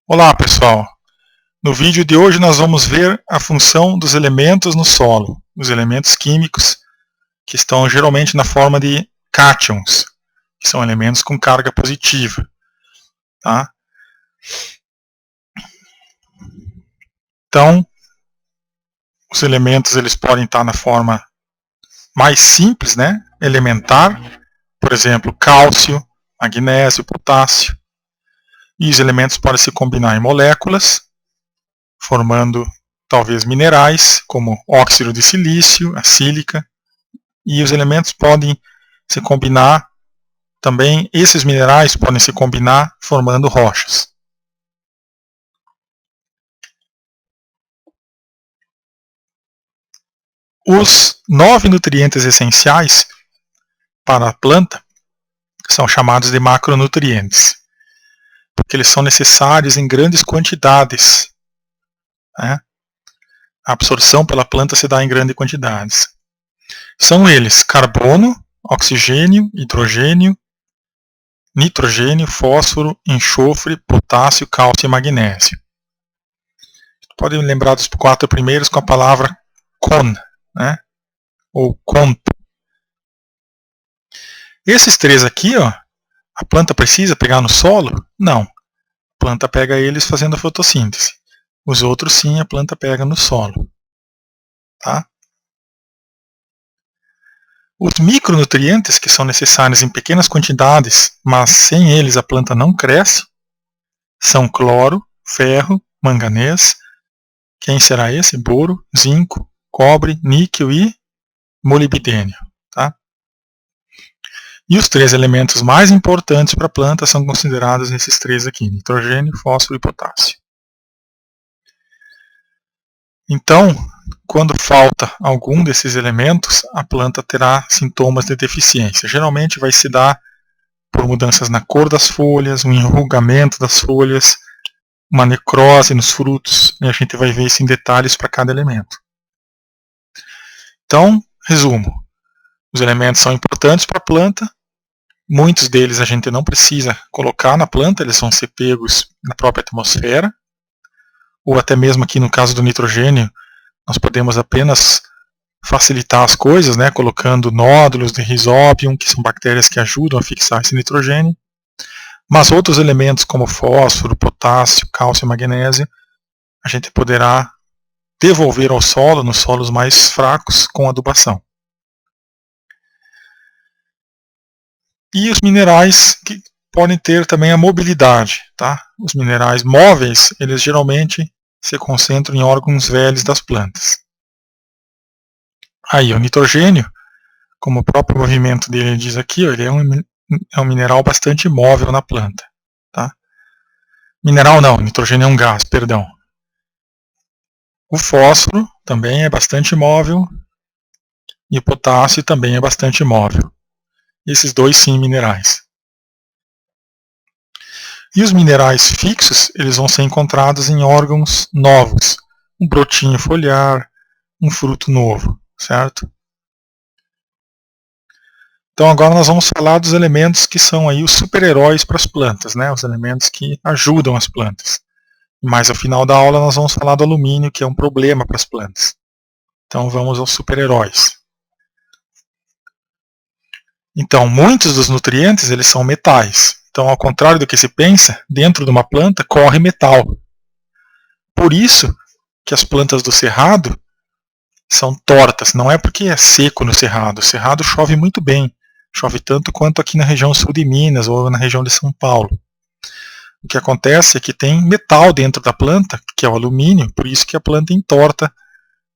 Olá pessoal, no vídeo de hoje nós vamos ver a função dos elementos no solo, os elementos químicos que estão geralmente na forma de cátions, que são elementos com carga positiva. Tá? Então, os elementos eles podem estar na forma mais simples, né? Elementar, por exemplo, cálcio, magnésio, potássio, e os elementos podem se combinar em moléculas, formando talvez minerais, como óxido de silício, a sílica, e os elementos podem se combinar também, esses minerais podem se combinar formando rochas. Os 9 nutrientes essenciais para a planta são chamados de macronutrientes, porque eles são necessários em grandes quantidades, né? A absorção pela planta se dá em grandes quantidades. São eles carbono, oxigênio, hidrogênio, nitrogênio, fósforo, enxofre, potássio, cálcio e magnésio. Podem lembrar dos 4 primeiros com a palavra con, né? Ou comp. Esses 3 aqui, ó, a planta precisa pegar no solo? Não. A planta pega eles fazendo a fotossíntese. Os outros sim, a planta pega no solo. Tá? Os micronutrientes, que são necessários em pequenas quantidades, mas sem eles a planta não cresce, são cloro, ferro, manganês. Quem será esse? Boro, zinco, cobre, níquel e molibdênio. Tá? E os 3 elementos mais importantes para a planta são considerados esses 3 aqui, nitrogênio, fósforo e potássio. Então, quando falta algum desses elementos, a planta terá sintomas de deficiência. Geralmente vai se dar por mudanças na cor das folhas, um enrugamento das folhas, uma necrose nos frutos, e a gente vai ver isso em detalhes para cada elemento. Então, resumo. Os elementos são importantes para a planta, muitos deles a gente não precisa colocar na planta, eles vão ser pegos na própria atmosfera, ou até mesmo aqui no caso do nitrogênio, nós podemos apenas facilitar as coisas, né, colocando nódulos de Rhizobium, que são bactérias que ajudam a fixar esse nitrogênio. Mas outros elementos como fósforo, potássio, cálcio e magnésio, a gente poderá devolver ao solo, nos solos mais fracos, com adubação. E os minerais que podem ter também a mobilidade. Tá? Os minerais móveis, eles geralmente se concentram em órgãos velhos das plantas. Aí, o nitrogênio, como o próprio movimento dele diz aqui, ó, ele é um mineral bastante móvel na planta. Tá? Mineral não, nitrogênio é um gás, perdão. O fósforo também é bastante móvel e o potássio também é bastante móvel. Esses dois sim minerais. E os minerais fixos, eles vão ser encontrados em órgãos novos. Um brotinho foliar, um fruto novo, certo? Então agora nós vamos falar dos elementos que são aí os super-heróis para as plantas, né? Os elementos que ajudam as plantas. Mas ao final da aula nós vamos falar do alumínio, que é um problema para as plantas. Então vamos aos super-heróis. Então, muitos dos nutrientes eles são metais. Então, ao contrário do que se pensa, dentro de uma planta corre metal. Por isso que as plantas do cerrado são tortas. Não é porque é seco no cerrado. O cerrado chove muito bem. Chove tanto quanto aqui na região sul de Minas ou na região de São Paulo. O que acontece é que tem metal dentro da planta, que é o alumínio, por isso que a planta entorta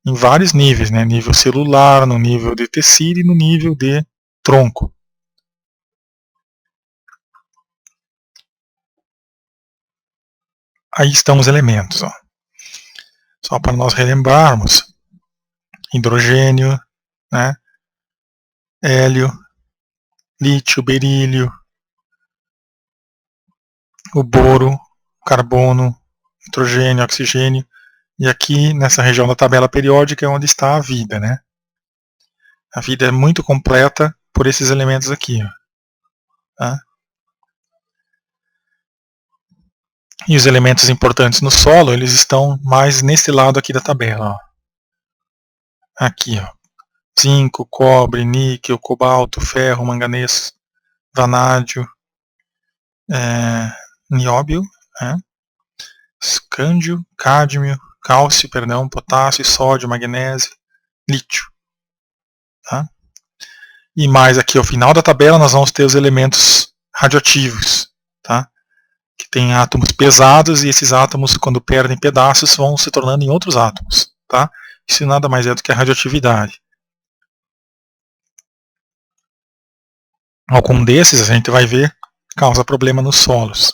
em vários níveis, né? Nível celular, no nível de tecido e no nível de tronco. Aí estão os elementos. Ó. Só para nós relembrarmos. Hidrogênio, né? Hélio, lítio, berílio, o boro, carbono, nitrogênio, oxigênio. E aqui nessa região da tabela periódica é onde está a vida, né? A vida é muito completa por esses elementos aqui. Ó. Tá? E os elementos importantes no solo, eles estão mais nesse lado aqui da tabela. Ó. Aqui, ó. Zinco, cobre, níquel, cobalto, ferro, manganês, vanádio, nióbio, escândio, cálcio, potássio, sódio, magnésio, lítio. Tá? E mais aqui ao final da tabela nós vamos ter os elementos radioativos, tá? Que tem átomos pesados e esses átomos, quando perdem pedaços, vão se tornando em outros átomos. Tá? Isso nada mais é do que a radioatividade. Algum desses, a gente vai ver, causa problema nos solos.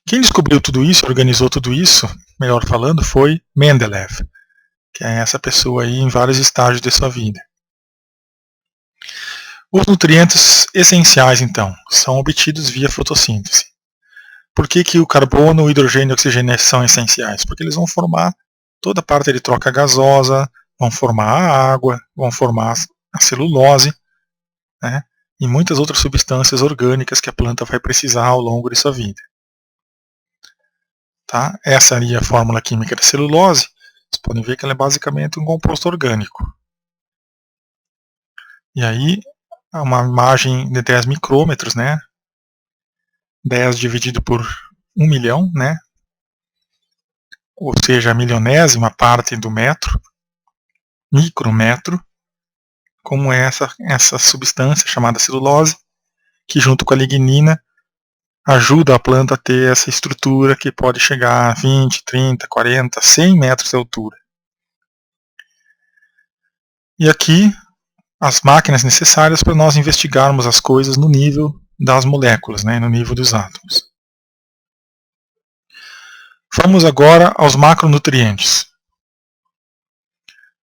Quem descobriu tudo isso, organizou tudo isso, melhor falando, foi Mendeleev, que é essa pessoa aí em vários estágios de sua vida. Os nutrientes essenciais, então, são obtidos via fotossíntese. Por que, que o carbono, o hidrogênio e o oxigênio são essenciais? Porque eles vão formar toda a parte de troca gasosa, vão formar a água, vão formar a celulose, né, e muitas outras substâncias orgânicas que a planta vai precisar ao longo de sua vida. Tá? Essa aí é a fórmula química da celulose. Vocês podem ver que ela é basicamente um composto orgânico. E aí, uma imagem de 10 micrômetros, né? 10 dividido por 1 milhão, né? Ou seja, a milionésima parte do metro, micrometro, como é essa substância chamada celulose, que junto com a lignina ajuda a planta a ter essa estrutura que pode chegar a 20, 30, 40, 100 metros de altura. E aqui, as máquinas necessárias para nós investigarmos as coisas no nível das moléculas, né, no nível dos átomos. Vamos agora aos macronutrientes.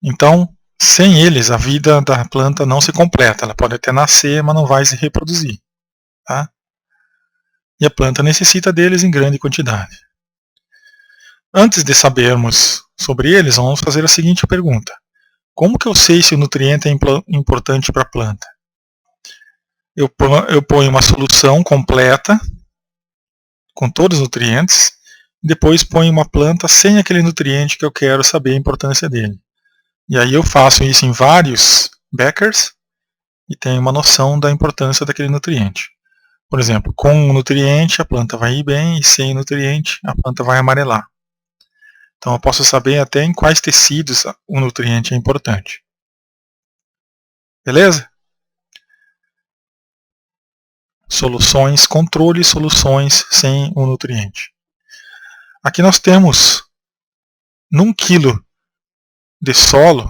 Então, sem eles, a vida da planta não se completa. Ela pode até nascer, mas não vai se reproduzir. Tá? E a planta necessita deles em grande quantidade. Antes de sabermos sobre eles, vamos fazer a seguinte pergunta. Como que eu sei se o nutriente é importante para a planta? Eu ponho uma solução completa, com todos os nutrientes, e depois ponho uma planta sem aquele nutriente que eu quero saber a importância dele. E aí eu faço isso em vários beckers e tenho uma noção da importância daquele nutriente. Por exemplo, com um nutriente a planta vai ir bem e sem nutriente a planta vai amarelar. Então eu posso saber até em quais tecidos o nutriente é importante. Beleza? Soluções, controle soluções sem o nutriente. Aqui nós temos, num quilo de solo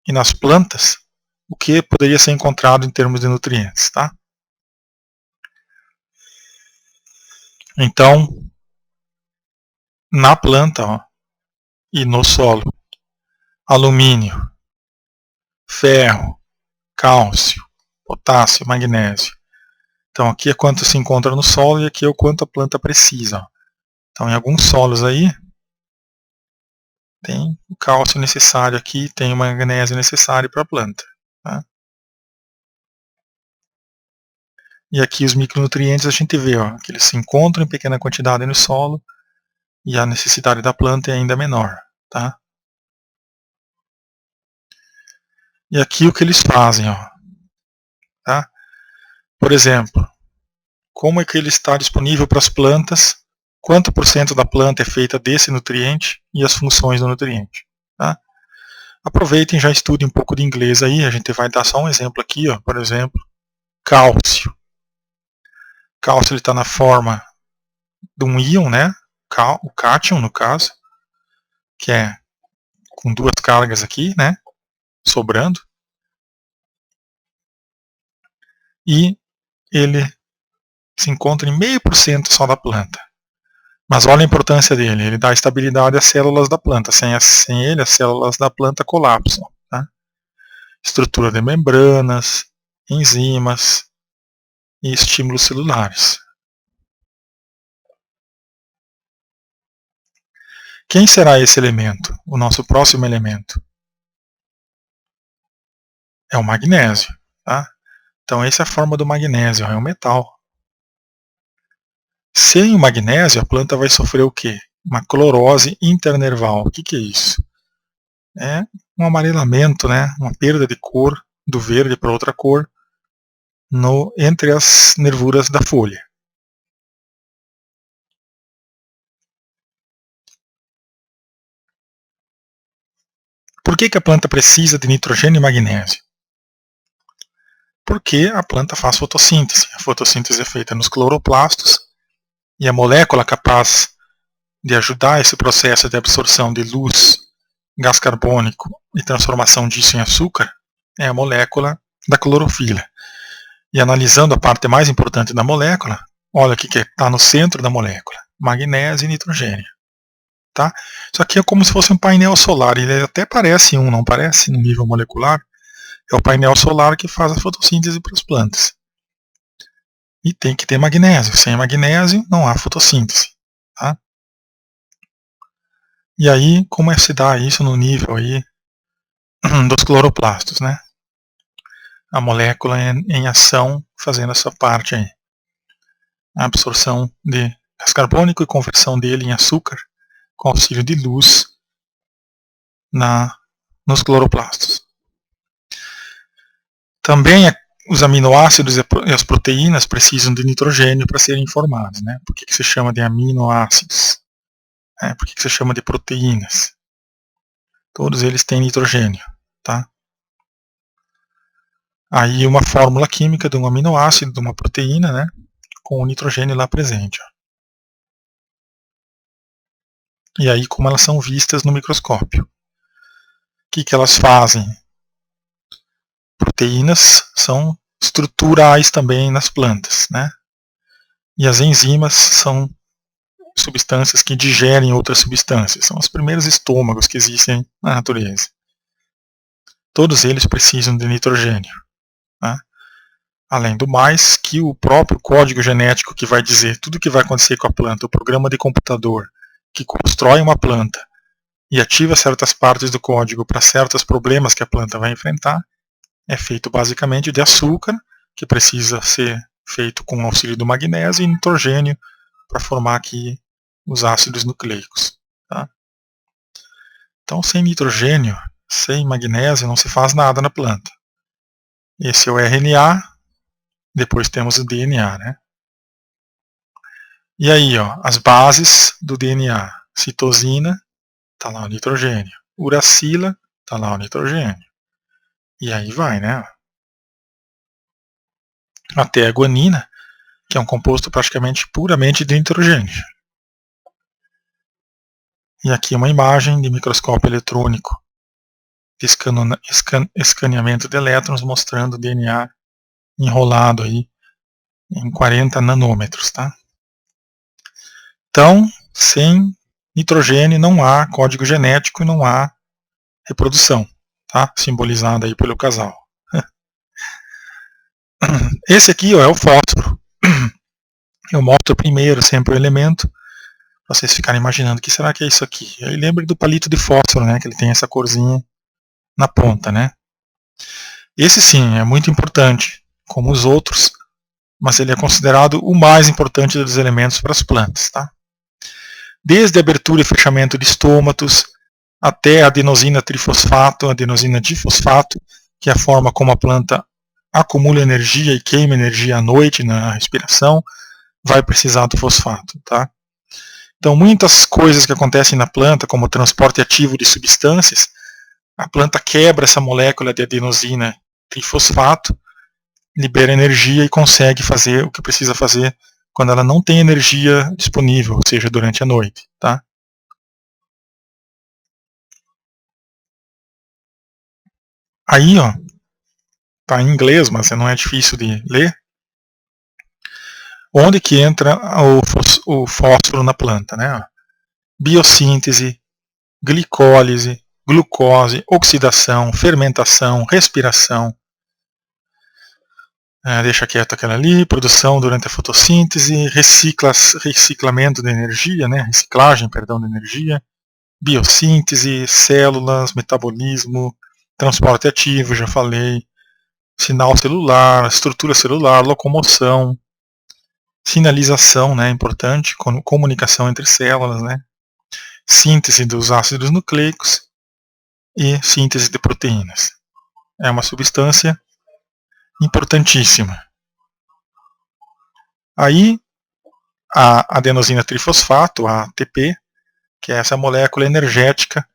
e nas plantas, o que poderia ser encontrado em termos de nutrientes. Tá? Então, na planta e no solo, alumínio, ferro, cálcio, potássio, magnésio. Então aqui é quanto se encontra no solo e aqui é o quanto a planta precisa. Então em alguns solos aí tem o cálcio necessário aqui, tem o magnésio necessário para a planta. Tá? E aqui os micronutrientes a gente vê que eles se encontram em pequena quantidade no solo e a necessidade da planta é ainda menor. Tá? E aqui o que eles fazem. Tá? Por exemplo, como é que ele está disponível para as plantas, quanto por cento da planta é feita desse nutriente e as funções do nutriente. Tá? Aproveitem e já estudem um pouco de inglês aí, a gente vai dar só um exemplo aqui, por exemplo, cálcio. Cálcio está na forma de um íon, né? O cátion no caso, que é com duas cargas aqui, né? Sobrando. E ele se encontra em 0,5% só da planta. Mas olha a importância dele, ele dá estabilidade às células da planta. Sem ele, as células da planta colapsam. Tá? Estrutura de membranas, enzimas e estímulos celulares. Quem será esse elemento? O nosso próximo elemento? É o magnésio. Tá? Então essa é a forma do magnésio, é um metal. Sem o magnésio, a planta vai sofrer o quê? Uma clorose internerval. O que é isso? É um amarelamento, né? Uma perda de cor do verde para outra cor entre as nervuras da folha. Por que a planta precisa de nitrogênio e magnésio? Porque a planta faz fotossíntese. A fotossíntese é feita nos cloroplastos e a molécula capaz de ajudar esse processo de absorção de luz, gás carbônico e transformação disso em açúcar é a molécula da clorofila. E analisando a parte mais importante da molécula, olha o que está no centro da molécula: magnésio e nitrogênio. Tá? Isso aqui é como se fosse um painel solar, ele até parece não parece, no nível molecular. É o painel solar que faz a fotossíntese para as plantas. E tem que ter magnésio. Sem magnésio não há fotossíntese. Tá? E aí, como se dá isso no nível aí dos cloroplastos, né? A molécula em ação fazendo essa parte aí. A absorção de gás carbônico e conversão dele em açúcar com auxílio de luz nos cloroplastos. Também os aminoácidos e as proteínas precisam de nitrogênio para serem formados. Né? Por que se chama de aminoácidos? Por que se chama de proteínas? Todos eles têm nitrogênio. Tá? Aí uma fórmula química de um aminoácido, de uma proteína, né? Com o nitrogênio lá presente. Ó. E aí como elas são vistas no microscópio. O que elas fazem? Proteínas são estruturais também nas plantas, né? E as enzimas são substâncias que digerem outras substâncias. São os primeiros estômagos que existem na natureza. Todos eles precisam de nitrogênio. Né? Além do mais, que o próprio código genético que vai dizer tudo o que vai acontecer com a planta, o programa de computador que constrói uma planta e ativa certas partes do código para certos problemas que a planta vai enfrentar, é feito basicamente de açúcar, que precisa ser feito com o auxílio do magnésio, e nitrogênio para formar aqui os ácidos nucleicos. Tá? Então, sem nitrogênio, sem magnésio, não se faz nada na planta. Esse é o RNA, depois temos o DNA. Né? E aí, ó, as bases do DNA. Citosina, está lá o nitrogênio. Uracila, está lá o nitrogênio. E aí vai, né? Até a guanina, que é um composto praticamente puramente de nitrogênio. E aqui uma imagem de microscópio eletrônico de escaneamento de elétrons mostrando o DNA enrolado aí em 40 nanômetros. Tá? Então, sem nitrogênio não há código genético e não há reprodução, tá? Simbolizada aí pelo casal. Esse aqui ó, é o fósforo. Eu mostro primeiro sempre o elemento, para vocês ficarem imaginando o que será que é isso aqui. Aí lembre do palito de fósforo, né, que ele tem essa corzinha na ponta. Né? Esse sim é muito importante, como os outros, mas ele é considerado o mais importante dos elementos para as plantas. Tá? Desde a abertura e fechamento de estômatos, até a adenosina trifosfato, a adenosina difosfato, que é a forma como a planta acumula energia e queima energia à noite na respiração, vai precisar do fosfato. Tá? Então, muitas coisas que acontecem na planta, como o transporte ativo de substâncias, a planta quebra essa molécula de adenosina trifosfato, libera energia e consegue fazer o que precisa fazer quando ela não tem energia disponível, ou seja, durante a noite. Tá? Aí, ó, tá em inglês, mas não é difícil de ler. Onde que entra o fósforo na planta, né? Biossíntese, glicólise, glucose, oxidação, fermentação, respiração. Deixa quieto aquela ali, produção durante a fotossíntese, reciclamento de energia, né? Reciclagem, perdão, de energia, biossíntese, células, metabolismo, transporte ativo, já falei, sinal celular, estrutura celular, locomoção, sinalização, né, importante, comunicação entre células, né, síntese dos ácidos nucleicos e síntese de proteínas. É uma substância importantíssima. Aí, a adenosina trifosfato, a ATP, que é essa molécula energética,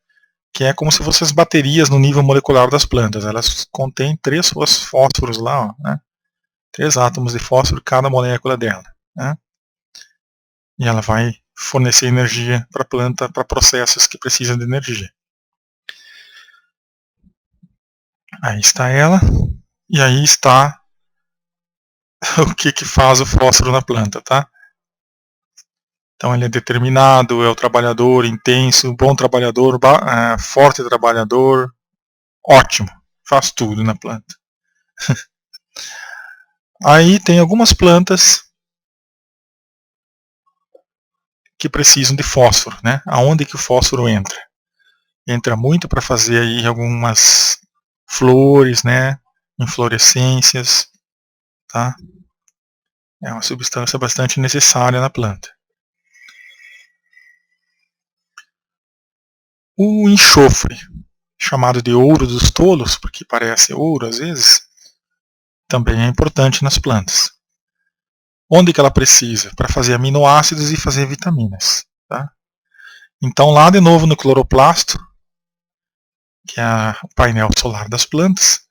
que é como se fossem as baterias no nível molecular das plantas. Elas contêm 3 fósforos lá, ó, né? 3 átomos de fósforo em cada molécula dela, né? E ela vai fornecer energia para a planta, para processos que precisam de energia. Aí está ela, e aí está o que faz o fósforo na planta, tá? Então ele é determinado, é o trabalhador intenso, bom trabalhador, forte trabalhador, ótimo, faz tudo na planta. Aí tem algumas plantas que precisam de fósforo, né? Aonde que o fósforo entra? Entra muito para fazer aí algumas flores, né? Inflorescências, tá? É uma substância bastante necessária na planta. O enxofre, chamado de ouro dos tolos, porque parece ouro às vezes, também é importante nas plantas. Onde que ela precisa? Para fazer aminoácidos e fazer vitaminas. Tá? Então lá de novo no cloroplasto, que é o painel solar das plantas,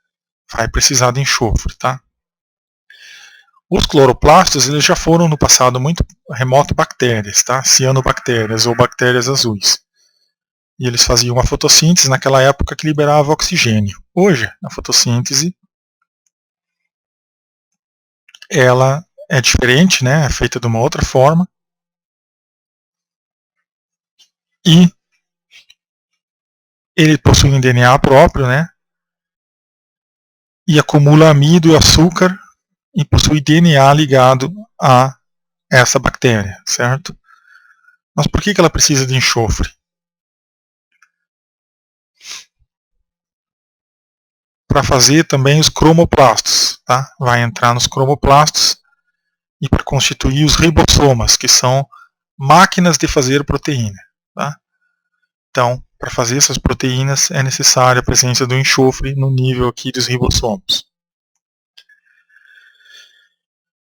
vai precisar de enxofre. Tá? Os cloroplastos eles já foram no passado muito remoto bactérias, tá? Cianobactérias ou bactérias azuis. E eles faziam uma fotossíntese naquela época que liberava oxigênio. Hoje, a fotossíntese ela é diferente, né? É feita de uma outra forma. E ele possui um DNA próprio, né? E acumula amido e açúcar e possui DNA ligado a essa bactéria, certo? Mas por que ela precisa de enxofre? Para fazer também os cromoplastos, tá? Vai entrar nos cromoplastos e para constituir os ribossomas, que são máquinas de fazer proteína, tá? Então, para fazer essas proteínas é necessária a presença do enxofre no nível aqui dos ribossomos.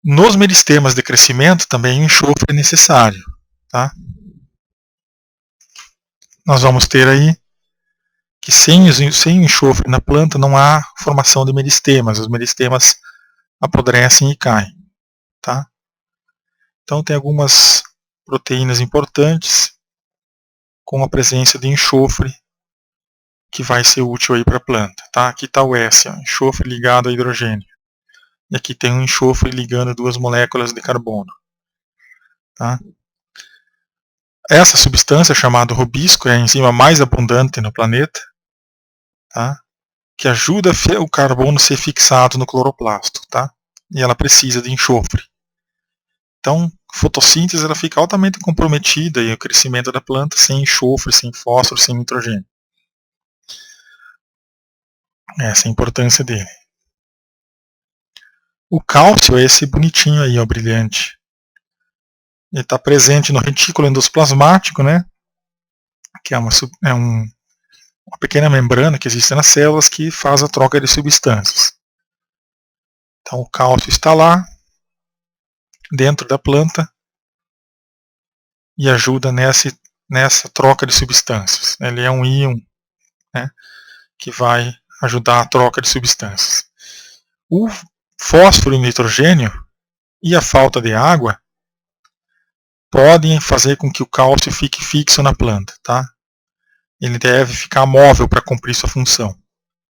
Nos meristemas de crescimento também o enxofre é necessário, tá? Nós vamos ter aí que sem o enxofre na planta não há formação de meristemas, os meristemas apodrecem e caem, tá? Então tem algumas proteínas importantes com a presença de enxofre que vai ser útil aí para a planta, tá? Aqui está o S, ó, enxofre ligado a hidrogênio. E aqui tem um enxofre ligando 2 moléculas de carbono, tá? Essa substância chamada rubisco é a enzima mais abundante no planeta, tá? Que ajuda o carbono a ser fixado no cloroplasto, tá? E ela precisa de enxofre. Então, a fotossíntese ela fica altamente comprometida e o crescimento da planta sem enxofre, sem fósforo, sem nitrogênio. Essa é a importância dele. O cálcio é esse bonitinho aí, ó, brilhante. Ele está presente no retículo endoplasmático, né? Que é uma pequena membrana que existe nas células que faz a troca de substâncias. Então o cálcio está lá, dentro da planta, e ajuda nessa troca de substâncias. Ele é um íon, né, que vai ajudar a troca de substâncias. O fósforo e o nitrogênio e a falta de água podem fazer com que o cálcio fique fixo na planta, tá? Ele deve ficar móvel para cumprir sua função.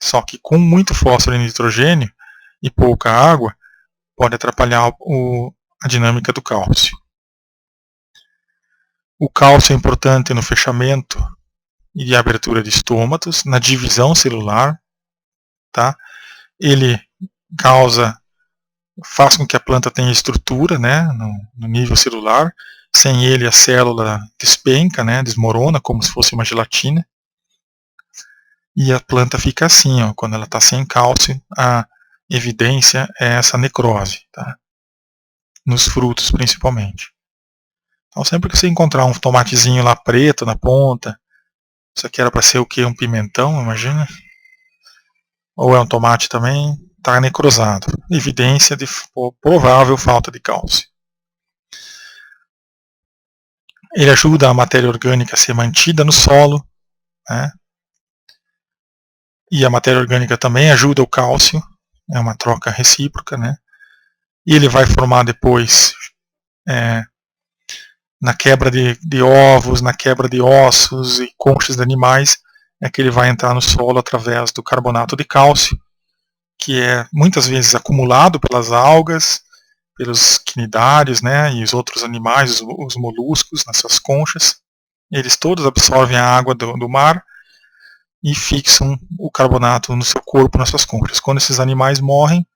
Só que com muito fósforo e nitrogênio e pouca água, pode atrapalhar a dinâmica do cálcio. O cálcio é importante no fechamento e abertura de estômatos, na divisão celular, tá? Ele faz com que a planta tenha estrutura, né, no nível celular. Sem ele a célula despenca, né, desmorona como se fosse uma gelatina. E a planta fica assim, ó, quando ela está sem cálcio, a evidência é essa necrose, tá? nos frutos principalmente. Então sempre que você encontrar um tomatezinho lá preto na ponta, isso aqui era para ser o que? Um pimentão, imagina? Ou é um tomate também, está necrosado. Evidência de provável falta de cálcio. Ele ajuda a matéria orgânica a ser mantida no solo, né? E a matéria orgânica também ajuda o cálcio, é uma troca recíproca, né? E ele vai formar depois, na quebra de ovos, na quebra de ossos e conchas de animais, é que ele vai entrar no solo através do carbonato de cálcio, que é muitas vezes acumulado pelas algas, pelos quinidários, né, e os outros animais, os moluscos, nas suas conchas. Eles todos absorvem a água do mar e fixam o carbonato no seu corpo, nas suas conchas. Quando esses animais morrem,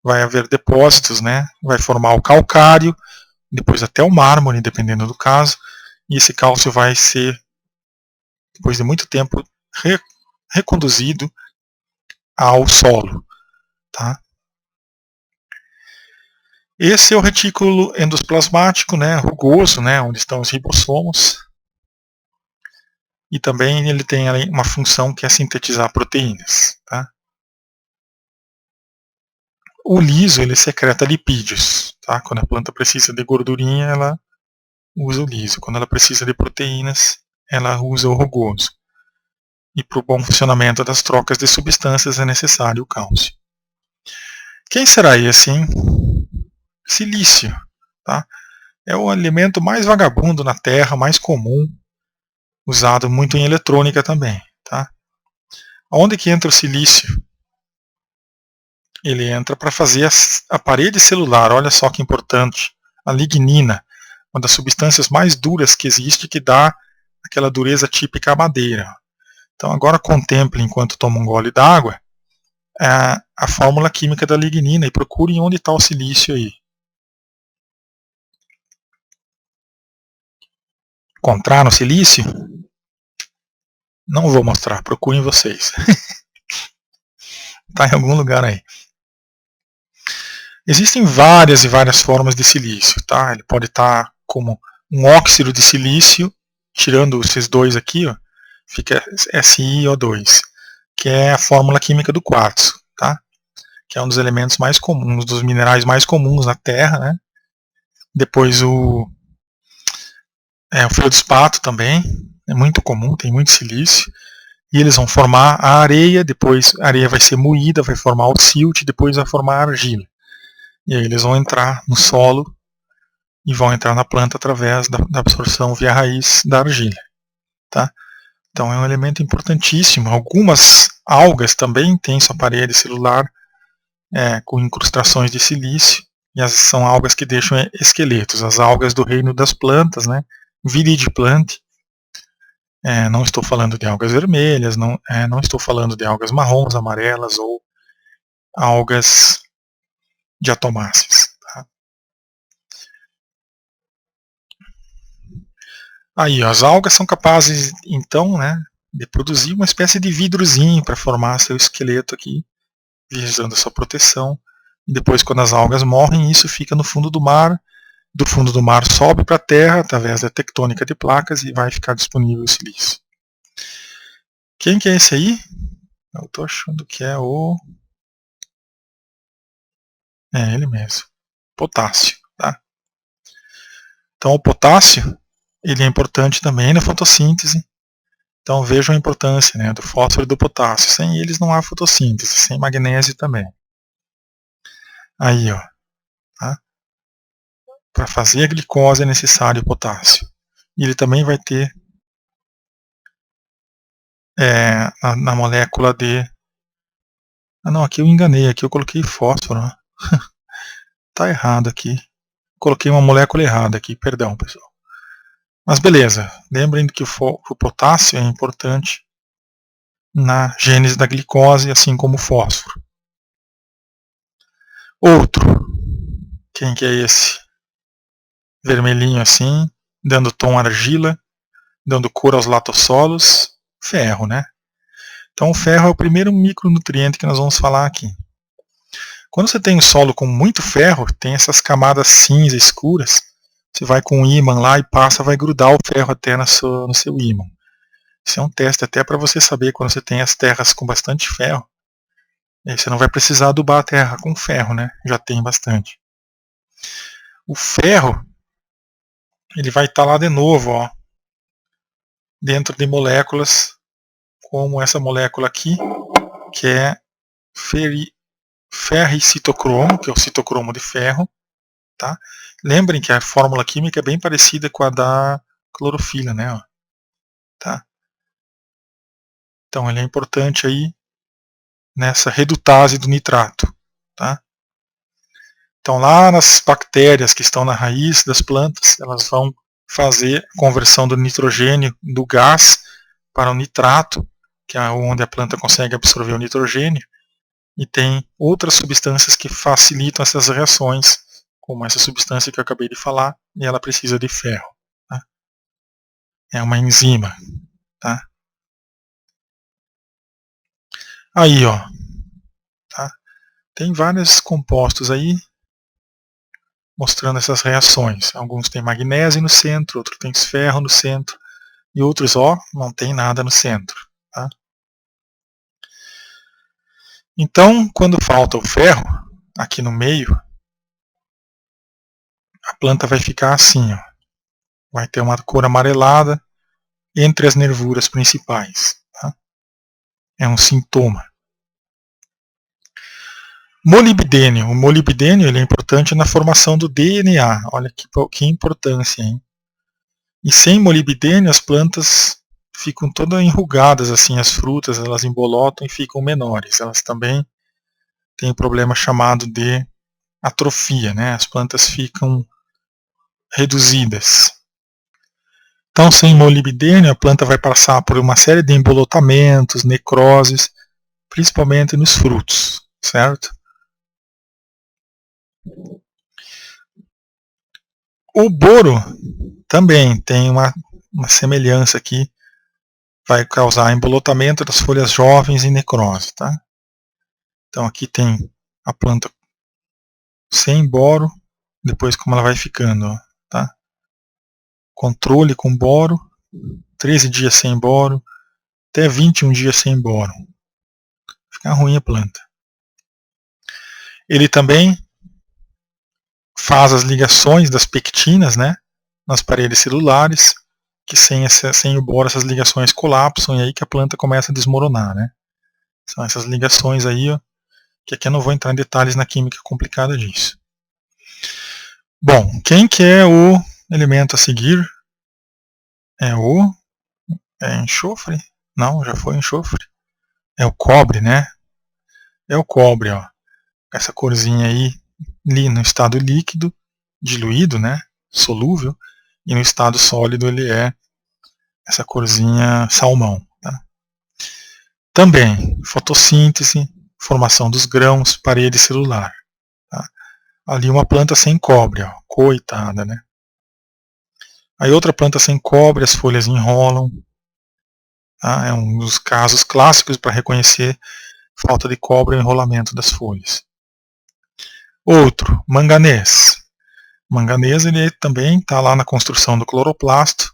vai haver depósitos, né, vai formar o calcário, depois até o mármore, dependendo do caso, e esse cálcio vai ser, depois de muito tempo, reconduzido ao solo. Tá? Esse é o retículo endoplasmático, né, rugoso, né, onde estão os ribossomos. E também ele tem uma função que é sintetizar proteínas. Tá? O liso, ele secreta lipídios. Tá? Quando a planta precisa de gordurinha, ela usa o liso. Quando ela precisa de proteínas, ela usa o rugoso. E para o bom funcionamento das trocas de substâncias é necessário o cálcio. Quem será esse, hein? Silício. Tá? É o elemento mais vagabundo na Terra, mais comum, usado muito em eletrônica também. Tá? Onde que entra o silício? Ele entra para fazer a parede celular, olha só que importante. A lignina, uma das substâncias mais duras que existe, que dá aquela dureza típica à madeira. Então agora contemple, enquanto toma um gole d'água, a fórmula química da lignina e procure onde está o silício aí. Encontrar no silício? Não vou mostrar, procurem vocês. Está em algum lugar aí. Existem várias e várias formas de silício. Tá? Ele pode estar como um óxido de silício, tirando esses dois aqui, ó, fica SiO2, que é a fórmula química do quartzo. Tá? Que é um dos elementos mais comuns, dos minerais mais comuns na Terra. Né? Depois o feldspato também, é muito comum, tem muito silício. E eles vão formar a areia, depois a areia vai ser moída, vai formar o silt, depois vai formar a argila. E aí eles vão entrar no solo e vão entrar na planta através da absorção via raiz da argila. Tá? Então é um elemento importantíssimo. Algumas algas também têm sua parede celular com incrustações de silício, e são algas que deixam esqueletos. As algas do reino das plantas, né? Viridiplant. Não estou falando de algas vermelhas, não estou falando de algas marrons, amarelas ou algas diatomáceas. Tá? Aí, as algas são capazes, então, né, de produzir uma espécie de vidrozinho para formar seu esqueleto aqui, visando a sua proteção. E depois, quando as algas morrem, isso fica no fundo do mar. Do fundo do mar sobe para a terra através da tectônica de placas e vai ficar disponível o silício. Quem que é esse aí? Eu estou achando que é o... É ele mesmo. Potássio. Tá? Então o potássio ele é importante também na fotossíntese. Então vejam a importância, né, do fósforo e do potássio. Sem eles não há fotossíntese, sem magnésio também. Aí, ó. Tá? Para fazer a glicose é necessário o potássio. E ele também vai ter na molécula de... Ah não, aqui eu enganei, aqui eu coloquei fósforo. Né? Tá errado aqui. Coloquei uma molécula errada aqui, perdão pessoal. Mas beleza, lembrem que o potássio é importante na gênese da glicose, assim como o fósforo. Outro, quem que é esse? Vermelhinho assim, dando tom argila, dando cor aos latossolos, ferro, né? Então o ferro é o primeiro micronutriente que nós vamos falar aqui. Quando você tem um solo com muito ferro, tem essas camadas cinza escuras, você vai com um ímã lá e passa, vai grudar o ferro até no seu ímã. Isso é um teste até para você saber quando você tem as terras com bastante ferro. Aí você não vai precisar adubar a terra com ferro, né? Já tem bastante. O ferro, ele vai estar lá de novo, ó, dentro de moléculas como essa molécula aqui, que é ferricitocromo, que é o citocromo de ferro. Tá? Lembrem que a fórmula química é bem parecida com a da clorofila, né? Tá? Então ele é importante aí nessa redutase do nitrato. Tá? Então lá nas bactérias que estão na raiz das plantas, elas vão fazer a conversão do nitrogênio do gás para o nitrato, que é onde a planta consegue absorver o nitrogênio, e tem outras substâncias que facilitam essas reações, como essa substância que eu acabei de falar, e ela precisa de ferro. Tá? É uma enzima. Tá? Aí, ó, tá? Tem vários compostos aí mostrando essas reações. Alguns têm magnésio no centro, outros têm ferro no centro, e outros, ó, não tem nada no centro. Tá? Então, quando falta o ferro, aqui no meio, a planta vai ficar assim, ó. Vai ter uma cor amarelada entre as nervuras principais. Tá? É um sintoma. Molibdênio. O molibdênio ele é importante na formação do DNA. Olha que importância, hein? E sem molibdênio as plantas ficam todas enrugadas, assim, as frutas elas embolotam e ficam menores. Elas também têm um problema chamado de atrofia, né? As plantas ficam reduzidas. Então, sem molibdênio, a planta vai passar por uma série de embolotamentos, necroses, principalmente nos frutos, certo? O boro também tem uma semelhança aqui, vai causar embolotamento das folhas jovens e necrose. Tá? Então aqui tem a planta sem boro, depois como ela vai ficando. Ó, tá? Controle com boro, 13 dias sem boro, até 21 dias sem boro. Fica ruim a planta. Ele também faz as ligações das pectinas, né, nas paredes celulares, que sem o boro essas ligações colapsam e aí que a planta começa a desmoronar. Né? São essas ligações aí, ó, que aqui eu não vou entrar em detalhes na química complicada disso. Bom, quem que é o elemento a seguir? É enxofre? Não, já foi enxofre. É o cobre, né? É o cobre, ó. Essa corzinha aí, no estado líquido, diluído, né? Solúvel. E no estado sólido ele é essa corzinha salmão. Tá? Também, fotossíntese, formação dos grãos, parede celular. Tá? Ali uma planta sem cobre, ó. Coitada, né? Aí outra planta sem cobre, as folhas enrolam. Tá? É um dos casos clássicos para reconhecer falta de cobre e enrolamento das folhas. Outro, manganês. Manganês ele também está lá na construção do cloroplasto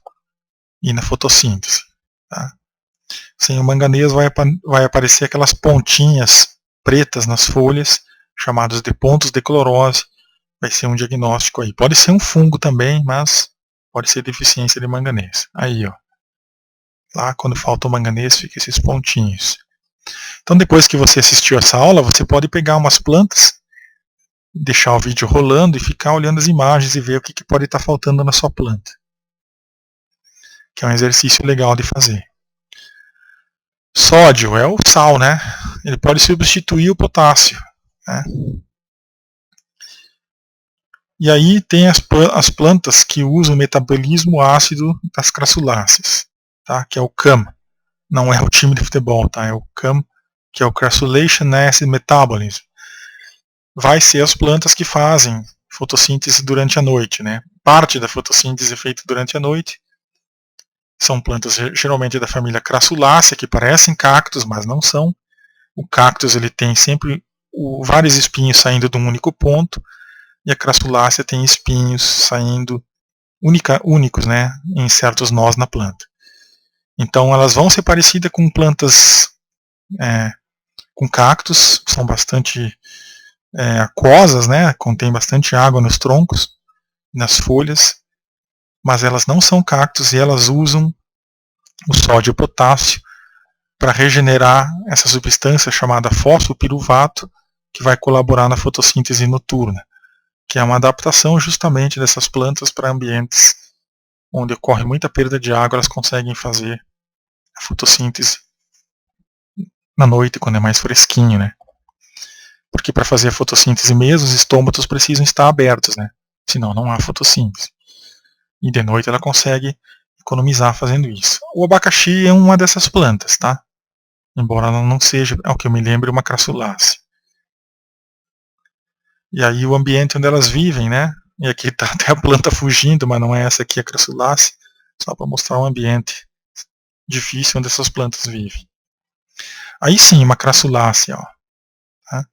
e na fotossíntese. Tá? Sem o manganês vai aparecer aquelas pontinhas pretas nas folhas, chamadas de pontos de clorose. Vai ser um diagnóstico aí. Pode ser um fungo também, mas pode ser deficiência de manganês. Aí, ó. Lá quando falta o manganês, fica esses pontinhos. Então depois que você assistiu essa aula, você pode pegar umas plantas, deixar o vídeo rolando e ficar olhando as imagens e ver o que pode estar faltando na sua planta. Que é um exercício legal de fazer. Sódio é o sal, né? Ele pode substituir o potássio. Né? E aí tem as plantas que usam o metabolismo ácido das crassuláceas, tá? Que é o CAM. Não é o time de futebol, tá? É o CAM, que é o Crassulaceous Acid Metabolism. Vai ser as plantas que fazem fotossíntese durante a noite, né? Parte da fotossíntese é feita durante a noite. São plantas geralmente da família Crassulaceae, que parecem cactos, mas não são. O cactus ele tem sempre vários espinhos saindo de um único ponto, e a crassulácea tem espinhos saindo únicos, né, em certos nós na planta. Então elas vão ser parecidas com plantas, com cactos, são bastante aquosas, né, contém bastante água nos troncos, nas folhas, mas elas não são cactos e elas usam o sódio e o potássio para regenerar essa substância chamada fosfopiruvato, que vai colaborar na fotossíntese noturna, que é uma adaptação justamente dessas plantas para ambientes onde ocorre muita perda de água. Elas conseguem fazer a fotossíntese na noite, quando é mais fresquinho, né? Porque para fazer a fotossíntese mesmo, os estômatos precisam estar abertos, né? Senão não há fotossíntese. E de noite ela consegue economizar fazendo isso. O abacaxi é uma dessas plantas, tá? Embora ela não seja, ao que eu me lembro, uma crassulácea. E aí o ambiente onde elas vivem, né? E aqui está até a planta fugindo, mas não é essa aqui a crassulácea, só para mostrar um ambiente difícil onde essas plantas vivem. Aí sim, uma crassulácea, ó. Tá?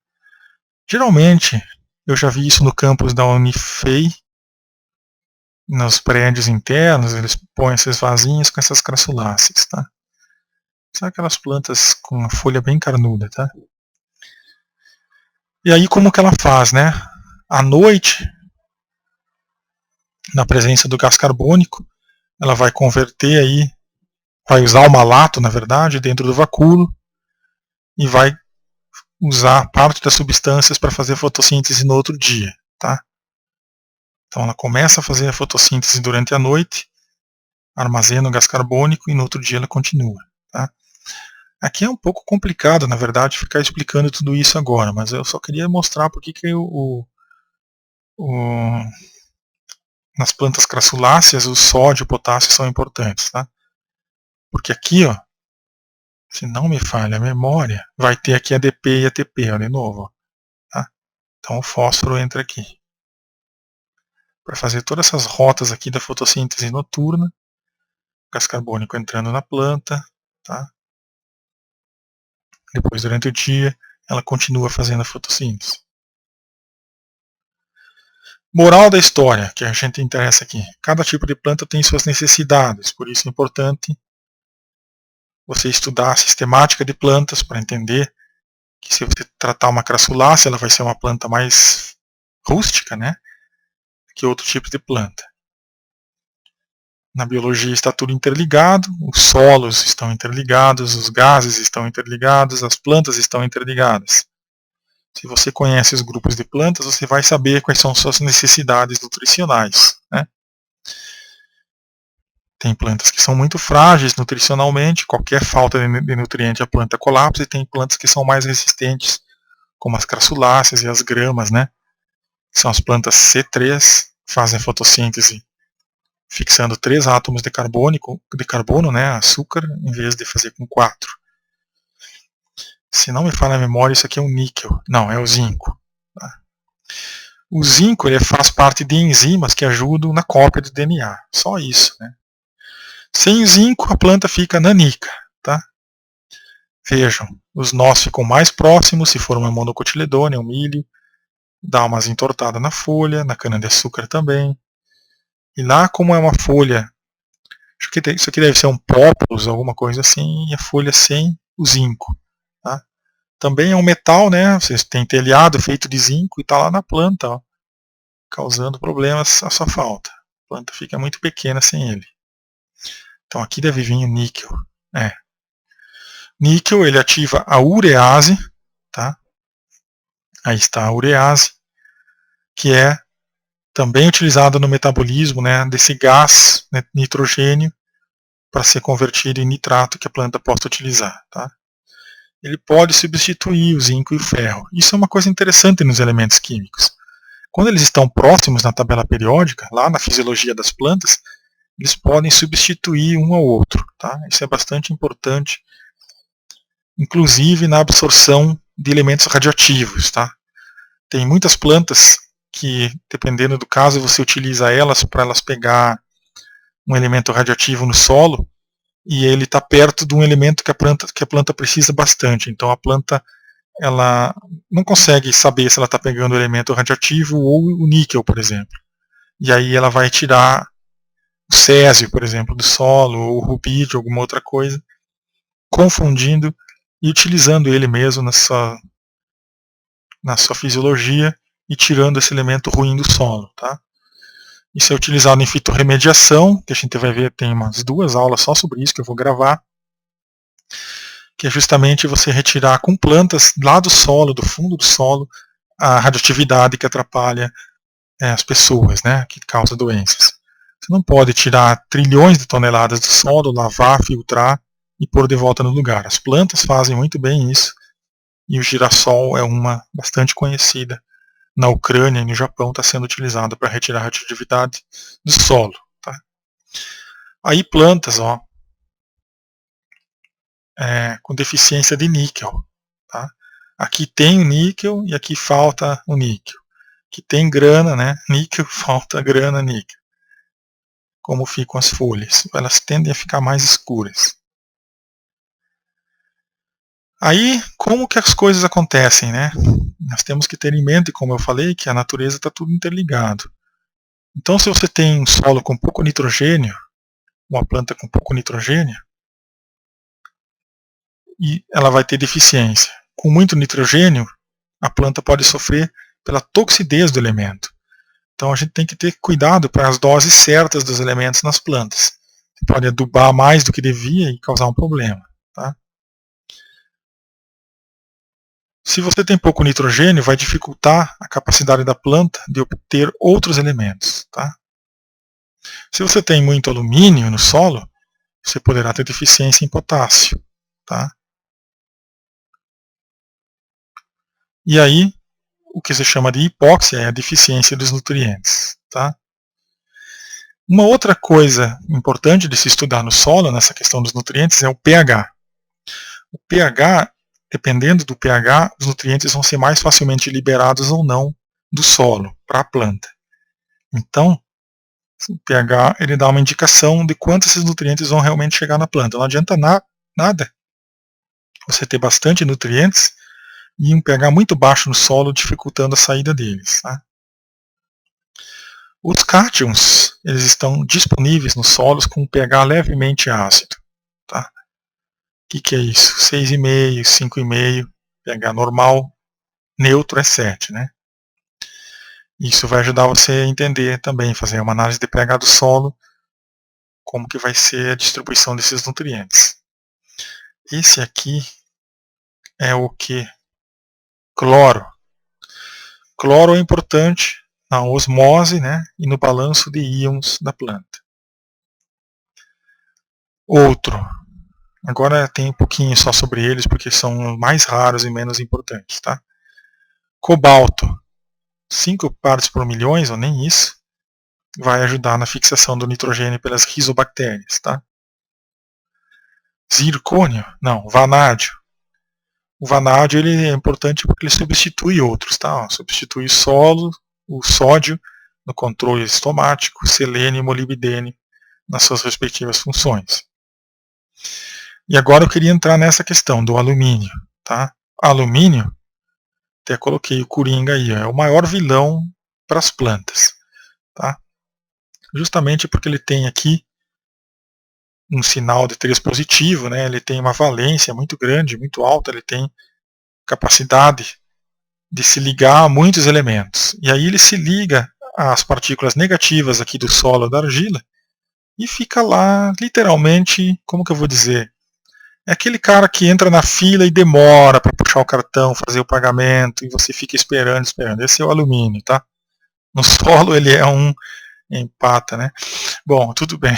Geralmente, eu já vi isso no campus da Unifei, nos prédios internos, eles põem esses vasinhos com essas crassuláceas, tá? São aquelas plantas com a folha bem carnuda, tá? E aí como que ela faz, né? À noite, na presença do gás carbônico, ela vai converter aí, vai usar o malato, na verdade, dentro do vacúolo, e vai usar parte das substâncias para fazer a fotossíntese no outro dia, tá? Então ela começa a fazer a fotossíntese durante a noite, armazena o gás carbônico e no outro dia ela continua, tá? Aqui é um pouco complicado, na verdade, ficar explicando tudo isso agora, mas eu só queria mostrar porque que nas plantas crassuláceas o sódio e o potássio são importantes, tá? Porque aqui, ó, se não me falha a memória, vai ter aqui ADP e ATP, ó, de novo, ó, tá? Então o fósforo entra aqui para fazer todas essas rotas aqui da fotossíntese noturna, gás carbônico entrando na planta, tá? Depois, durante o dia, ela continua fazendo a fotossíntese. Moral da história, que a gente interessa aqui. Cada tipo de planta tem suas necessidades, por isso é importante você estudar a sistemática de plantas para entender que se você tratar uma crassulácea, ela vai ser uma planta mais rústica, né, que outro tipo de planta. Na biologia está tudo interligado, os solos estão interligados, os gases estão interligados, as plantas estão interligadas. Se você conhece os grupos de plantas, você vai saber quais são suas necessidades nutricionais, né? Tem plantas que são muito frágeis nutricionalmente, qualquer falta de nutriente a planta colapsa, e tem plantas que são mais resistentes, como as crassuláceas e as gramas, né? São as plantas C3, fazem fotossíntese fixando 3 átomos de carbono, né, açúcar, em vez de fazer com 4. Se não me falha a memória, isso aqui é um níquel. Não, é o zinco. Tá? O zinco ele faz parte de enzimas que ajudam na cópia do DNA. Só isso, né? Sem zinco, a planta fica nanica. Tá? Vejam, os nós ficam mais próximos, se for uma monocotiledônea, um milho, dá umas entortadas na folha, na cana-de-açúcar também. E lá, como é uma folha, acho que isso aqui deve ser um própolis, alguma coisa assim, e a folha sem o zinco. Tá? Também é um metal, né? Você tem telhado feito de zinco e está lá na planta, ó, causando problemas à sua falta. A planta fica muito pequena sem ele. Então aqui deve vir o níquel. Níquel ele ativa a urease, tá? Aí está a urease, que é também utilizada no metabolismo, né, desse gás, né, nitrogênio, para ser convertido em nitrato que a planta possa utilizar. Tá? Ele pode substituir o zinco e o ferro. Isso é uma coisa interessante nos elementos químicos. Quando eles estão próximos na tabela periódica, lá na fisiologia das plantas, eles podem substituir um ao outro. Tá? Isso é bastante importante, inclusive na absorção de elementos radioativos. Tá? Tem muitas plantas que, dependendo do caso, você utiliza elas para elas pegar um elemento radioativo no solo e ele está perto de um elemento que a planta precisa bastante. Então a planta ela não consegue saber se ela está pegando o elemento radioativo ou o níquel, por exemplo. E aí ela vai tirar o césio, por exemplo, do solo, ou o rubi de alguma outra coisa, confundindo e utilizando ele mesmo na sua fisiologia e tirando esse elemento ruim do solo. Tá? Isso é utilizado em fitorremediação, que a gente vai ver, tem umas 2 aulas só sobre isso que eu vou gravar, que é justamente você retirar com plantas lá do solo, do fundo do solo, a radioatividade que atrapalha as pessoas, né, que causa doenças. Você não pode tirar trilhões de toneladas do solo, lavar, filtrar e pôr de volta no lugar. As plantas fazem muito bem isso, e o girassol é uma bastante conhecida. Na Ucrânia e no Japão está sendo utilizado para retirar a radioatividade do solo. Tá? Aí plantas com deficiência de níquel. Tá? Aqui tem o níquel e aqui falta o níquel. Aqui tem grana, né? Níquel, falta grana, níquel. Como ficam as folhas? Elas tendem a ficar mais escuras. Aí, como que as coisas acontecem, né? Nós temos que ter em mente, como eu falei, que a natureza está tudo interligado. Então, se você tem um solo com pouco nitrogênio, uma planta com pouco nitrogênio, e ela vai ter deficiência. Com muito nitrogênio, a planta pode sofrer pela toxidez do elemento. Então, a gente tem que ter cuidado para as doses certas dos elementos nas plantas. Você pode adubar mais do que devia e causar um problema. Tá? Se você tem pouco nitrogênio, vai dificultar a capacidade da planta de obter outros elementos. Tá? Se você tem muito alumínio no solo, você poderá ter deficiência em potássio. Tá? E aí, o que se chama de hipóxia é a deficiência dos nutrientes. Tá? Uma outra coisa importante de se estudar no solo, nessa questão dos nutrientes, é o pH. O pH, dependendo do pH, os nutrientes vão ser mais facilmente liberados ou não do solo para a planta. Então, o pH ele dá uma indicação de quantos esses nutrientes vão realmente chegar na planta. Não adianta nada você ter bastante nutrientes e um pH muito baixo no solo, dificultando a saída deles. Tá? Os cátions eles estão disponíveis nos solos com um pH levemente ácido. Tá? O que é isso? 6,5, 5,5, pH normal, neutro é 7. Né? Isso vai ajudar você a entender também, fazer uma análise de pH do solo, como que vai ser a distribuição desses nutrientes. Esse aqui é o que? Cloro. Cloro é importante na osmose, né, e no balanço de íons da planta. Outro. Agora tem um pouquinho só sobre eles, porque são mais raros e menos importantes. Tá? Cobalto. 5 partes por milhões, ou nem isso, vai ajudar na fixação do nitrogênio pelas rizobactérias. Tá? Zircônio. Não, vanádio. O vanádio ele é importante porque ele substitui outros, tá? Substitui o sódio no controle estomático, selênio e molibdênio nas suas respectivas funções. E agora eu queria entrar nessa questão do alumínio, tá? Alumínio, até coloquei o coringa aí, é o maior vilão para as plantas, tá? Justamente porque ele tem aqui um sinal de 3 positivo, né? Ele tem uma valência muito grande, muito alta, ele tem capacidade de se ligar a muitos elementos. E aí ele se liga às partículas negativas aqui do solo da argila e fica lá, literalmente, como que eu vou dizer? É aquele cara que entra na fila e demora para puxar o cartão, fazer o pagamento, e você fica esperando. Esse é o alumínio, tá? No solo ele é um empata, né? Bom, tudo bem.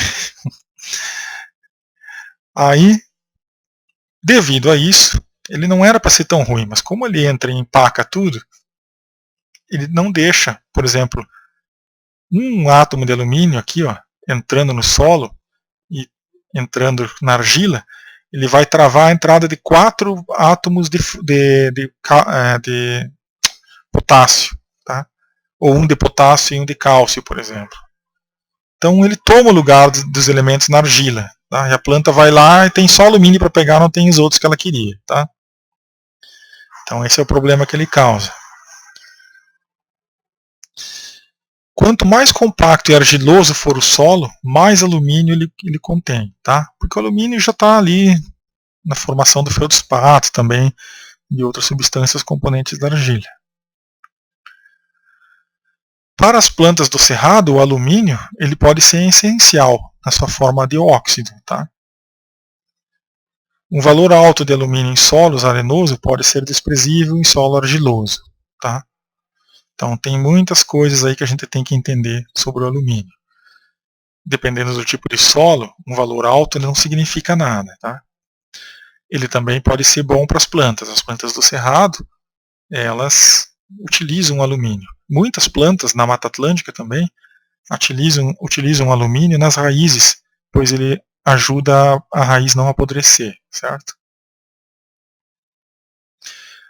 Aí, devido a isso, ele não era para ser tão ruim, mas como ele entra e empaca tudo, ele não deixa, por exemplo, um átomo de alumínio aqui, ó, entrando no solo e entrando na argila, ele vai travar a entrada de 4 átomos de potássio, tá? Ou um de potássio e um de cálcio, por exemplo. Então ele toma o lugar dos elementos na argila, tá? E a planta vai lá e tem só alumínio para pegar, não tem os outros que ela queria. Tá? Então esse é o problema que ele causa. Quanto mais compacto e argiloso for o solo, mais alumínio ele contém, tá? Porque o alumínio já está ali na formação do feldspato também e outras substâncias componentes da argila. Para as plantas do cerrado, o alumínio ele pode ser essencial na sua forma de óxido, tá? Um valor alto de alumínio em solos arenosos pode ser desprezível em solo argiloso, tá? Então tem muitas coisas aí que a gente tem que entender sobre o alumínio. Dependendo do tipo de solo, um valor alto não significa nada, tá? Ele também pode ser bom para as plantas. As plantas do cerrado, elas utilizam alumínio. Muitas plantas na Mata Atlântica também utilizam alumínio nas raízes, pois ele ajuda a raiz não apodrecer, certo?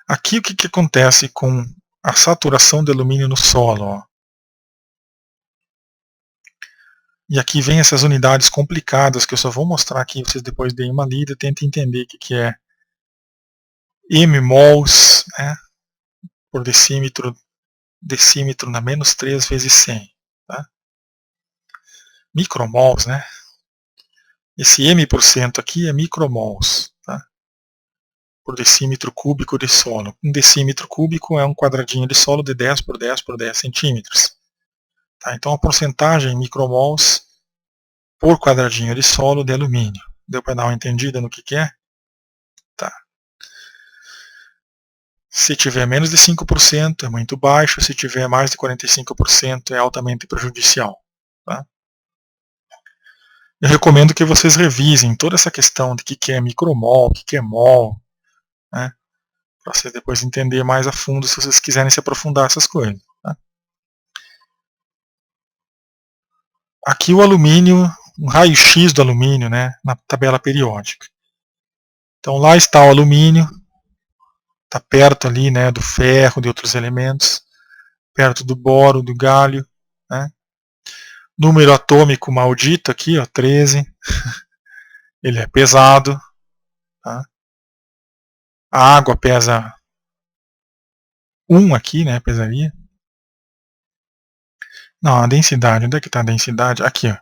Aqui o que acontece com a saturação de alumínio no solo? Ó. E aqui vem essas unidades complicadas que eu só vou mostrar aqui, vocês depois deem uma lida e tentem entender o que é mmols, né, por decímetro na menos 3 vezes 100. Tá? Micromols, né? Esse m% aqui é micromols, tá? Por decímetro cúbico de solo. Um decímetro cúbico é um quadradinho de solo de 10 por 10 por 10 centímetros. Tá? Então a porcentagem em micromols por quadradinho de solo de alumínio. Deu para dar uma entendida no que é? Tá. Se tiver menos de 5% é muito baixo, se tiver mais de 45% é altamente prejudicial. Tá? Eu recomendo que vocês revisem toda essa questão de que é micromol, o que é mol, né? Para vocês depois entender mais a fundo se vocês quiserem se aprofundar essas coisas. Tá? Aqui o alumínio, um raio-x do alumínio, né, na tabela periódica. Então lá está o alumínio, está perto ali, né, do ferro, de outros elementos, perto do boro, do galho, né? Número atômico maldito aqui, ó, 13. Ele é pesado. Tá? A água pesa 1 aqui, né, pesaria. Não, a densidade, onde é que está a densidade? Aqui, ó.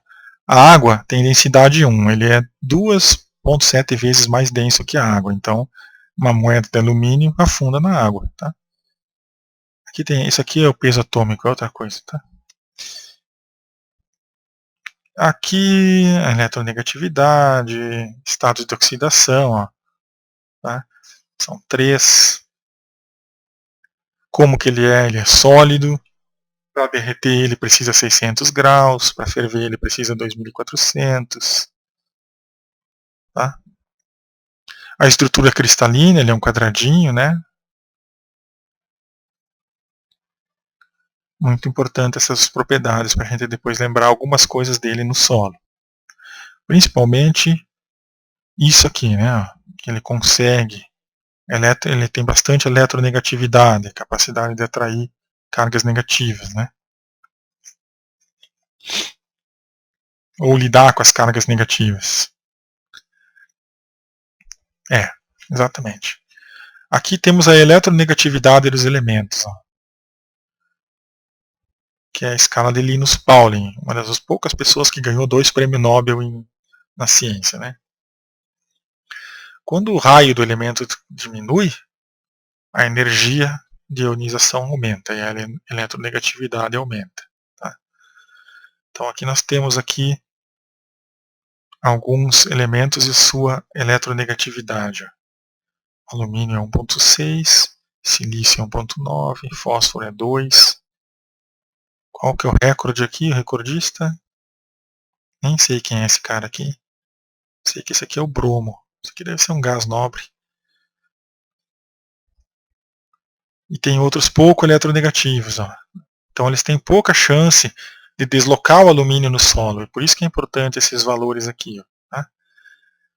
A água tem densidade 1, ele é 2,7 vezes mais denso que a água, então uma moeda de alumínio afunda na água. Tá? Aqui tem, isso aqui é o peso atômico, é outra coisa. Tá? Aqui a eletronegatividade, estados de oxidação, ó, tá? São 3. Como que ele é? Ele é sólido. Para derreter ele precisa 600 graus, para ferver ele precisa 2400. Tá? A estrutura cristalina, ele é um quadradinho, né? Muito importante essas propriedades para a gente depois lembrar algumas coisas dele no solo. Principalmente isso aqui, né? Que ele consegue, ele tem bastante eletronegatividade, capacidade de atrair cargas negativas, né? Ou lidar com as cargas negativas. É, exatamente. Aqui temos a eletronegatividade dos elementos, ó, que é a escala de Linus Pauling, uma das poucas pessoas que ganhou 2 prêmios Nobel na ciência. Né? Quando o raio do elemento diminui, a energia de ionização aumenta e a eletronegatividade aumenta. Tá? Então aqui nós temos aqui alguns elementos e sua eletronegatividade. Alumínio é 1,6, silício é 1,9, fósforo é 2. Qual que é o recorde aqui, o recordista? Nem sei quem é esse cara aqui. Sei que esse aqui é o bromo. Isso aqui deve ser um gás nobre. E tem outros pouco eletronegativos. Ó. Então eles têm pouca chance de deslocar o alumínio no solo. E por isso que é importante esses valores aqui. Ó, tá?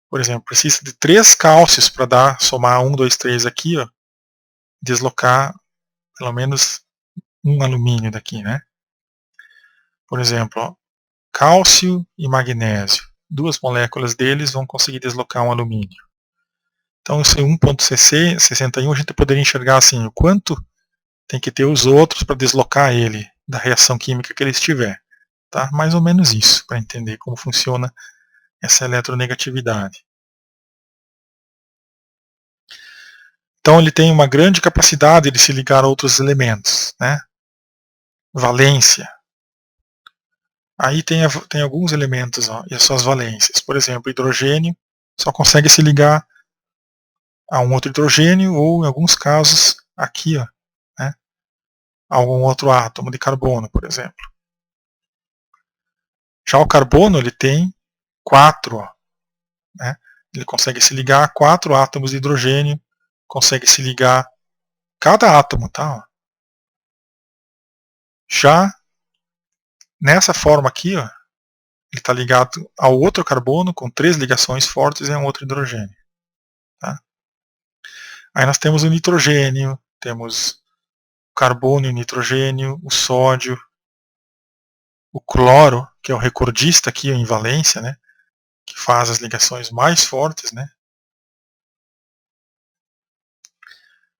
Por exemplo, precisa de 3 cálcios para somar 1, 2, 3 aqui, ó, deslocar pelo menos um alumínio daqui. Né? Por exemplo, ó, cálcio e magnésio. 2 moléculas deles vão conseguir deslocar um alumínio. Então esse 1.61 a gente poderia enxergar assim, o quanto tem que ter os outros para deslocar ele da reação química que ele estiver. Tá? Mais ou menos isso, para entender como funciona essa eletronegatividade. Então ele tem uma grande capacidade de se ligar a outros elementos, né? Valência. Aí tem alguns elementos, ó, e as suas valências. Por exemplo, hidrogênio só consegue se ligar a um outro hidrogênio ou, em alguns casos, aqui, ó, né, a algum outro átomo de carbono, por exemplo. Já o carbono ele tem 4, ó, né? Ele consegue se ligar a 4 átomos de hidrogênio, consegue se ligar cada átomo, tá? Ó. Já nessa forma aqui, ó, ele está ligado ao outro carbono com 3 ligações fortes e a um outro hidrogênio. Tá? Aí nós temos o nitrogênio, temos o carbono e o nitrogênio, o sódio, o cloro, que é o recordista aqui em valência, né, que faz as ligações mais fortes, né.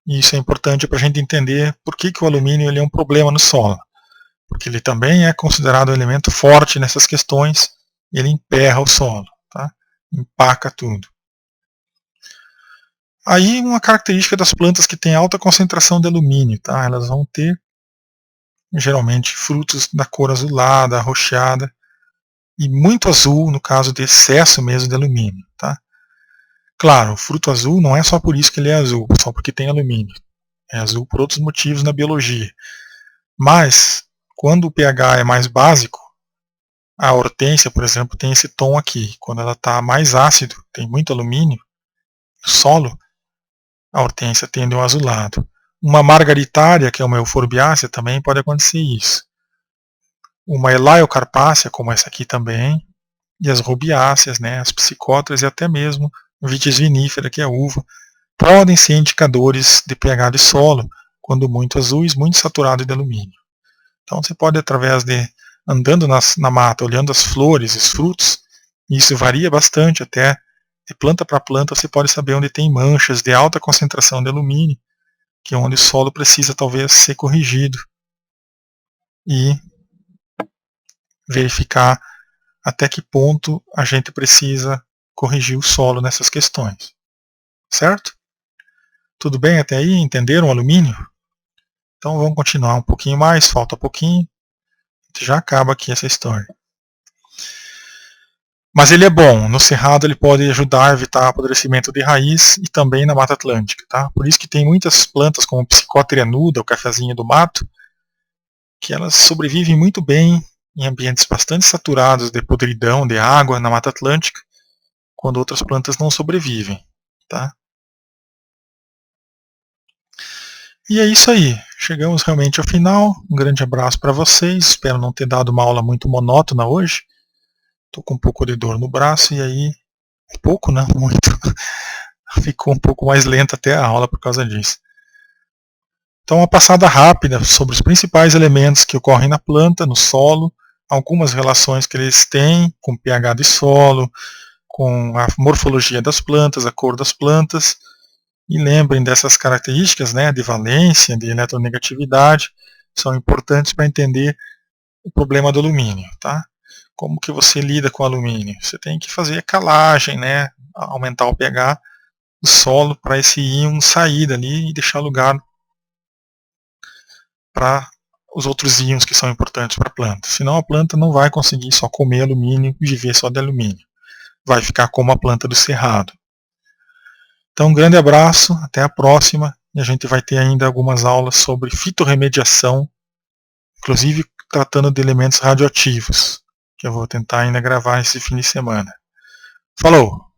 E isso é importante para a gente entender por que o alumínio ele é um problema no solo. Porque ele também é considerado um elemento forte nessas questões, ele emperra o solo, tá? Empaca tudo. Aí uma característica das plantas que têm alta concentração de alumínio, tá? Elas vão ter geralmente frutos da cor azulada, arroxeada, e muito azul no caso de excesso mesmo de alumínio. Tá? Claro, o fruto azul não é só por isso que ele é azul, só porque tem alumínio. É azul por outros motivos na biologia. Mas, quando o pH é mais básico, a hortênsia, por exemplo, tem esse tom aqui. Quando ela está mais ácido, tem muito alumínio no solo, a hortênsia tende ao azulado. Uma margaritária, que é uma euforbiácea, também pode acontecer isso. Uma elaiocarpácea, como essa aqui também, e as rubiáceas, né, as psicóteras e até mesmo vitis vinifera, que é a uva, podem ser indicadores de pH de solo, quando muito azuis, muito saturado de alumínio. Então você pode, através de andando na mata, olhando as flores, os frutos, e isso varia bastante até de planta para planta, você pode saber onde tem manchas de alta concentração de alumínio, que é onde o solo precisa talvez ser corrigido e verificar até que ponto a gente precisa corrigir o solo nessas questões. Certo? Tudo bem até aí? Entenderam o alumínio? Então vamos continuar um pouquinho mais, falta pouquinho. Já acaba aqui essa história. Mas ele é bom, no cerrado ele pode ajudar a evitar apodrecimento de raiz e também na Mata Atlântica. Tá? Por isso que tem muitas plantas como Psicóteria nuda, o cafezinho do mato, que elas sobrevivem muito bem em ambientes bastante saturados de podridão, de água na Mata Atlântica, quando outras plantas não sobrevivem. Tá? E é isso aí, chegamos realmente ao final. Um grande abraço para vocês, espero não ter dado uma aula muito monótona hoje. Estou com um pouco de dor no braço e aí, pouco não, muito, ficou um pouco mais lenta até a aula por causa disso. Então uma passada rápida sobre os principais elementos que ocorrem na planta, no solo, algumas relações que eles têm com o pH de solo, com a morfologia das plantas, a cor das plantas. E lembrem dessas características, né, de valência, de eletronegatividade, são importantes para entender o problema do alumínio. Tá? Como que você lida com o alumínio? Você tem que fazer a calagem, né, aumentar o pH do solo para esse íon sair dali e deixar lugar para os outros íons que são importantes para a planta. Senão a planta não vai conseguir só comer alumínio e viver só de alumínio. Vai ficar como a planta do cerrado. Então um grande abraço, até a próxima. E a gente vai ter ainda algumas aulas sobre fitorremediação, inclusive tratando de elementos radioativos, que eu vou tentar ainda gravar esse fim de semana. Falou!